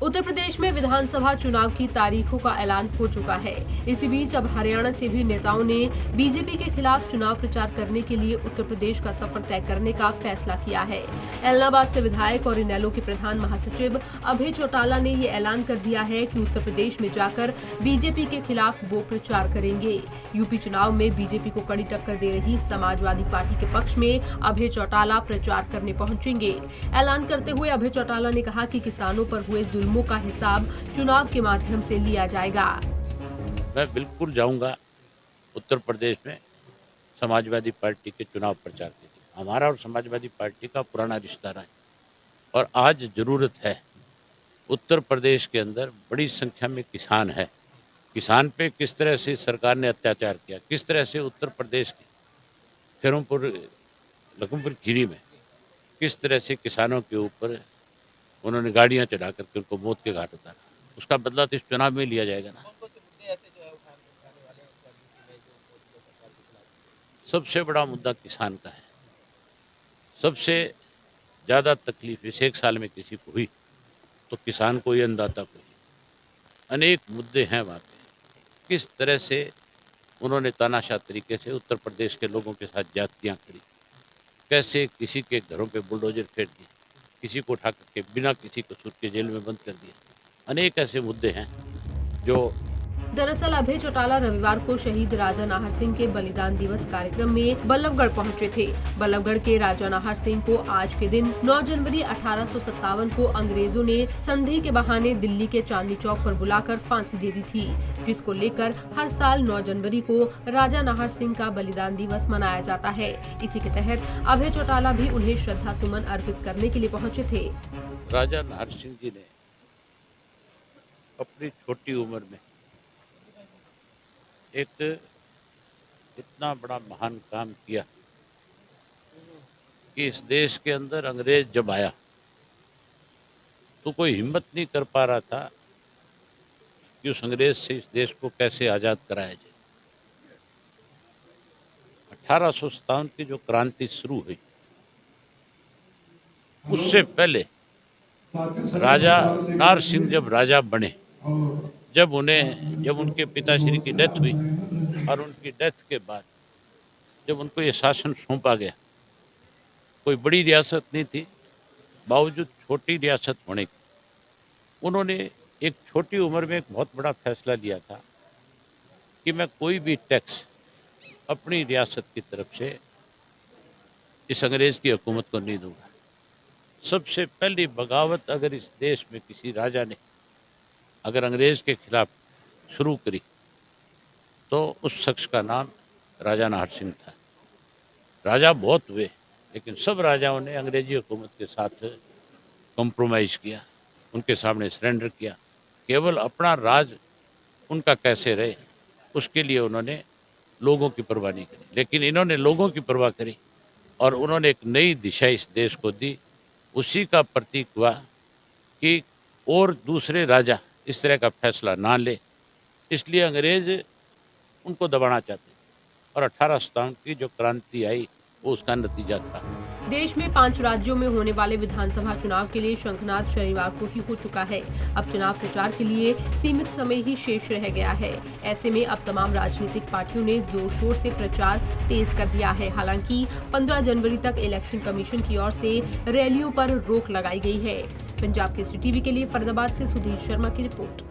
उत्तर प्रदेश में विधानसभा चुनाव की तारीखों का ऐलान हो चुका है। इसी बीच अब हरियाणा से भी नेताओं ने बीजेपी के खिलाफ चुनाव प्रचार करने के लिए उत्तर प्रदेश का सफर तय करने का फैसला किया है। एलनाबाद से विधायक और इनेलो के प्रधान महासचिव अभय चौटाला ने ये ऐलान कर दिया है कि उत्तर प्रदेश में जाकर बीजेपी के खिलाफ वो प्रचार करेंगे। यूपी चुनाव में बीजेपी को कड़ी टक्कर दे रही समाजवादी पार्टी के पक्ष में अभय चौटाला प्रचार करने पहुंचेंगे। ऐलान करते हुए अभय चौटाला ने कहा कि किसानों पर हुए जुल्मों का हिसाब चुनाव के माध्यम से लिया जाएगा। मैं बिल्कुल जाऊंगा उत्तर प्रदेश में समाजवादी पार्टी के चुनाव प्रचार के लिए। हमारा और समाजवादी पार्टी का पुराना रिश्ता रहा है और आज जरूरत है। उत्तर प्रदेश के अंदर बड़ी संख्या में किसान है। किसान पे किस तरह से सरकार ने अत्याचार किया, किस तरह से उत्तर प्रदेश के खैरुमपुर लखीमपुर खीरी में किस तरह से किसानों के ऊपर उन्होंने गाड़ियां चढ़ा करके उनको मौत के घाट उतारा, उसका बदला तो इस चुनाव में लिया जाएगा ना। सबसे बड़ा मुद्दा किसान का है। सबसे ज़्यादा तकलीफ इस एक साल में किसी को हुई तो किसान को ही, अन्नदाता को ही। अनेक मुद्दे हैं वहाँ पे। किस तरह से उन्होंने तानाशाह तरीके से उत्तर प्रदेश के लोगों के साथ ज्यादतियाँ करी, कैसे किसी के घरों पे बुलडोजर फेंक दिए, किसी को उठा करके बिना किसी कसूर के जेल में बंद कर दिया। अनेक ऐसे मुद्दे हैं जो दरअसल अभय चौटाला रविवार को शहीद राजा नाहर सिंह के बलिदान दिवस कार्यक्रम में बल्लभगढ़ पहुंचे थे। बल्लभगढ़ के राजा नाहर सिंह को आज के दिन 9 जनवरी 1857 को अंग्रेजों ने संधि के बहाने दिल्ली के चांदनी चौक पर बुलाकर फांसी दे दी थी, जिसको लेकर हर साल 9 जनवरी को राजा नाहर सिंह का बलिदान दिवस मनाया जाता है। इसी के तहत अभय चौटाला भी उन्हें श्रद्धा सुमन अर्पित करने के लिए पहुँचे थे। राजा नाहर सिंह जी ने अपनी छोटी उम्र में एक इतना बड़ा महान काम किया कि इस देश के अंदर अंग्रेज जब आया तो कोई हिम्मत नहीं कर पा रहा था कि उस अंग्रेज से इस देश को कैसे आज़ाद कराया जाए। 1857 की जो क्रांति शुरू हुई उससे पहले राजा नाहर सिंह जब राजा बने, जब उनके पिताश्री की डेथ हुई और उनकी डेथ के बाद जब उनको ये शासन सौंपा गया, कोई बड़ी रियासत नहीं थी, बावजूद छोटी रियासत होने की उन्होंने एक छोटी उम्र में एक बहुत बड़ा फैसला लिया था कि मैं कोई भी टैक्स अपनी रियासत की तरफ से इस अंग्रेज़ की हुकूमत को नहीं दूंगा। सबसे पहली बगावत अगर इस देश में किसी राजा ने अगर अंग्रेज़ के खिलाफ शुरू करी तो उस शख्स का नाम राजा नाहर सिंह था। राजा बहुत हुए लेकिन सब राजाओं ने अंग्रेजी हुकूमत के साथ कॉम्प्रोमाइज़ किया, उनके सामने सरेंडर किया। केवल अपना राज उनका कैसे रहे उसके लिए उन्होंने लोगों की परवाह नहीं करी, लेकिन इन्होंने लोगों की परवाह करी और उन्होंने एक नई दिशा इस देश को दी। उसी का प्रतीक हुआ कि और दूसरे राजा इस तरह का फैसला ना ले, इसलिए अंग्रेज उनको दबाना चाहते और 1857 की जो क्रांति आई वो उसका नतीजा था। देश में 5 राज्यों में होने वाले विधानसभा चुनाव के लिए शंखनाद शनिवार को ही हो चुका है। अब चुनाव प्रचार के लिए सीमित समय ही शेष रह गया है। ऐसे में अब तमाम राजनीतिक पार्टियों ने जोर शोर से प्रचार तेज कर दिया है। हालांकि 15 जनवरी तक इलेक्शन कमीशन की ओर से रैलियों पर रोक लगाई गई है। पंजाब केसरी टीवी के लिए फरीदाबाद से सुधीर शर्मा की रिपोर्ट।